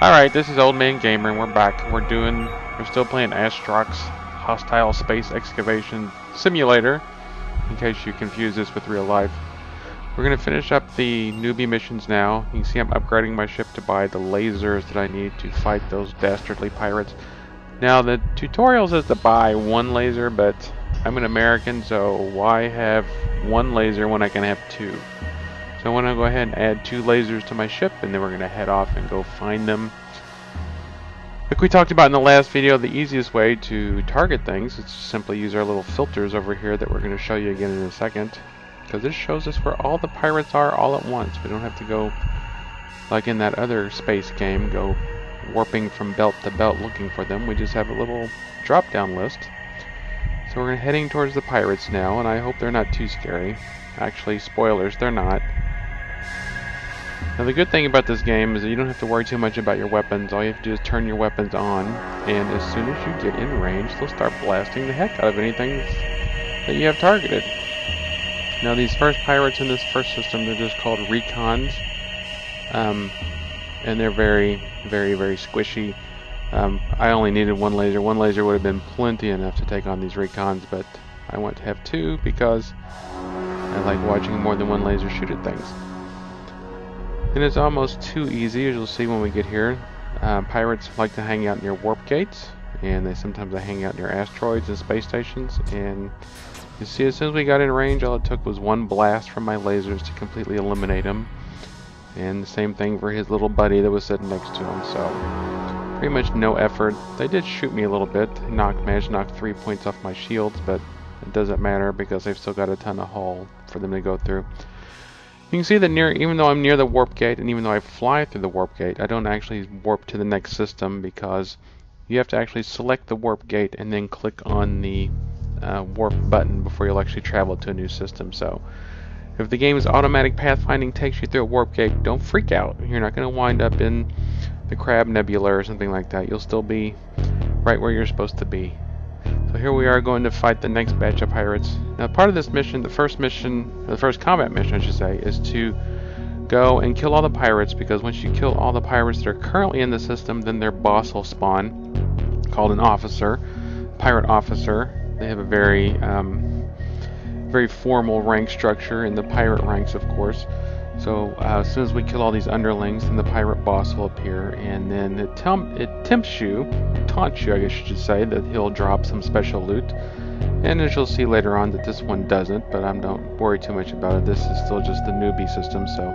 Alright, this is Old Man Gamer and we're back. We're still playing Astrox Hostile Space Excavation Simulator, in case you confuse this with real life. We're going to finish up the newbie missions now. You can see I'm upgrading my ship to buy the lasers that I need to fight those dastardly pirates. Now the tutorial says to buy one laser, but I'm an American, so why have one laser when I can have two? So I want to go ahead and add two lasers to my ship, and then we're going to head off and go find them. Like we talked about in the last video, the easiest way to target things is to simply use our little filters over here that we're going to show you again in a second. Because this shows us where all the pirates are all at once. We don't have to go, like in that other space game, go warping from belt to belt looking for them. We just have a little drop-down list. So we're heading towards the pirates now, and I hope they're not too scary. Actually, spoilers, they're not. Now the good thing about this game is that you don't have to worry too much about your weapons. All you have to do is turn your weapons on, and as soon as you get in range, they'll start blasting the heck out of anything that you have targeted. Now these first pirates in this first system, they're just called recons, and they're very, very, very squishy. I only needed one laser. One laser would have been plenty enough to take on these recons, but I want to have two because I like watching more than one laser shoot at things. And it's almost too easy, as you'll see when we get here. Pirates like to hang out near warp gates, and sometimes they hang out near asteroids and space stations. And you see, as soon as we got in range, all it took was one blast from my lasers to completely eliminate him. And the same thing for his little buddy that was sitting next to him. So pretty much no effort. They did shoot me a little bit. Managed to knock 3 points off my shields, but it doesn't matter because they've still got a ton of hull for them to go through. You can see that even though I'm near the warp gate, and even though I fly through the warp gate, I don't actually warp to the next system because you have to actually select the warp gate and then click on the warp button before you'll actually travel to a new system. So if the game's automatic pathfinding takes you through a warp gate, don't freak out. You're not going to wind up in the Crab Nebula or something like that. You'll still be right where you're supposed to be. So here we are going to fight the next batch of pirates. Now part of this mission, the first combat mission I should say, is to go and kill all the pirates, because once you kill all the pirates that are currently in the system, then their boss will spawn, called an officer, pirate officer. They have a very, very formal rank structure in the pirate ranks, of course. So as soon as we kill all these underlings, then the pirate boss will appear, and then it taunts you, I guess you should say, that he'll drop some special loot. And as you'll see later on that this one doesn't, but don't worry too much about it. This is still just the newbie system, so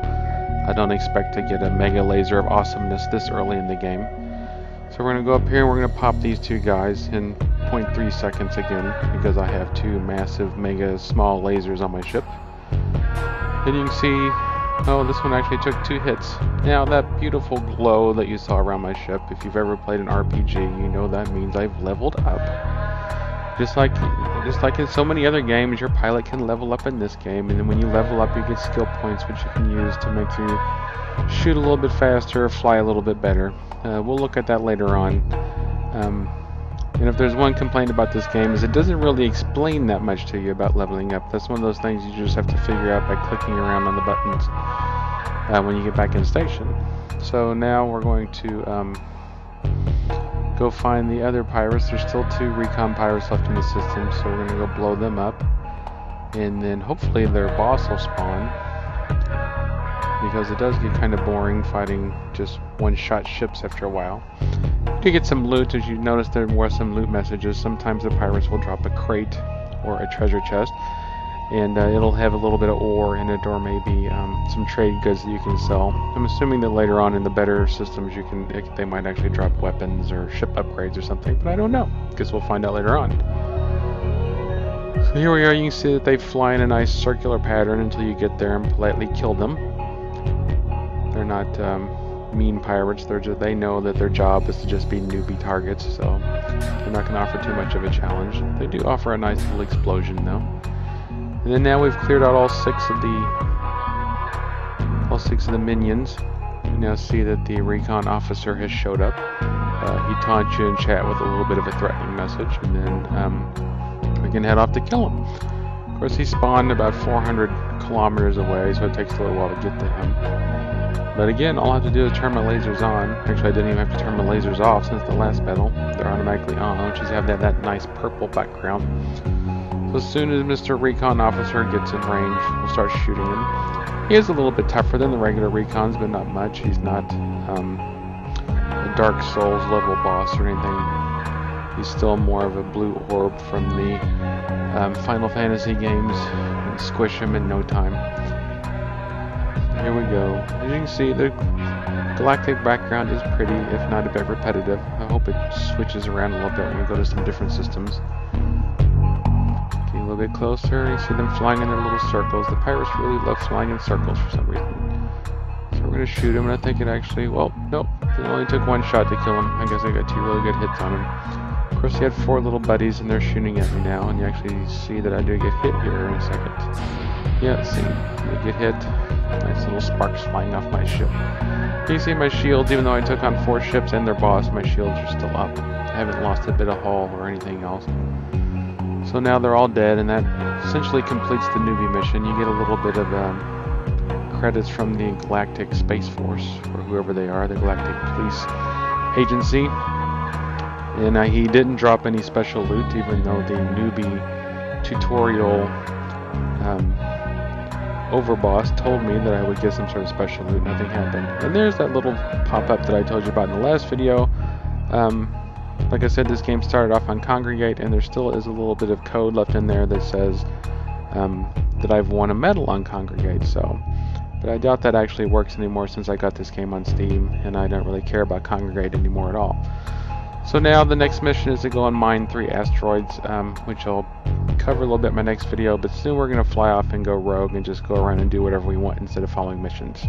I don't expect to get a mega laser of awesomeness this early in the game. So we're going to go up here and we're going to pop these two guys in 0.3 seconds again, because I have two massive mega small lasers on my ship. And you can see, oh, this one actually took 2 hits. Now that beautiful glow that you saw around my ship, if you've ever played an RPG, you know that means I've leveled up. Just like in so many other games, your pilot can level up in this game, and then when you level up you get skill points which you can use to make you shoot a little bit faster or fly a little bit better. We'll look at that later on. And if there's one complaint about this game, is it doesn't really explain that much to you about leveling up. That's one of those things you just have to figure out by clicking around on the buttons when you get back in station. So now we're going to go find the other pirates. There's still 2 recon pirates left in the system, so we're going to go blow them up. And then hopefully their boss will spawn, because it does get kind of boring fighting just one-shot ships after a while. You get some loot. As you notice, there were some loot messages. Sometimes the pirates will drop a crate or a treasure chest, and it'll have a little bit of ore in it, or maybe some trade goods that you can sell. I'm assuming that later on in the better systems they might actually drop weapons or ship upgrades or something, but I don't know. Guess we'll find out later on. So here we are. You can see that they fly in a nice circular pattern until you get there and politely kill them. They're not mean pirates. They know that their job is to just be newbie targets, so they're not going to offer too much of a challenge. They do offer a nice little explosion though. And then now we've cleared out all six of the minions. You now see that the recon officer has showed up. He taunts you in chat with a little bit of a threatening message, and then we can head off to kill him. Of course, he spawned about 400 kilometers away, so it takes a little while to get to him. But again, all I have to do is turn my lasers on. Actually, I didn't even have to turn my lasers off since the last battle. They're automatically on, which is have that nice purple background. So as soon as Mr. Recon Officer gets in range, we'll start shooting him. He is a little bit tougher than the regular recons, but not much. He's not a Dark Souls level boss or anything. He's still more of a blue orb from the Final Fantasy games. And squish him in no time. Here we go. As you can see, the galactic background is pretty, if not a bit repetitive. I hope it switches around a little bit when we go to some different systems. Getting a little bit closer, you see them flying in their little circles. The pirates really love flying in circles for some reason. So we're going to shoot him, and I think it actually, well, nope. It only took one shot to kill him. I guess I got 2 really good hits on him. Of course, he had 4 little buddies, and they're shooting at me now, and you actually see that I do get hit here in a second. Yeah, see, I get hit. Nice little sparks flying off my ship. You can see my shields, even though I took on 4 ships and their boss, my shields are still up. I haven't lost a bit of hull or anything else. So now they're all dead, and that essentially completes the newbie mission. You get a little bit of credits from the Galactic Space Force, or whoever they are, the Galactic Police Agency. And he didn't drop any special loot, even though the newbie tutorial overboss told me that I would get some sort of special loot. Nothing happened. And there's that little pop-up that I told you about in the last video. Like I said, this game started off on Congregate, and there still is a little bit of code left in there that says that I've won a medal on Congregate. So, but I doubt that actually works anymore since I got this game on Steam, and I don't really care about Congregate anymore at all. So now the next mission is to go and mine 3 asteroids, which I'll cover a little bit in my next video, but soon we're going to fly off and go rogue and just go around and do whatever we want instead of following missions.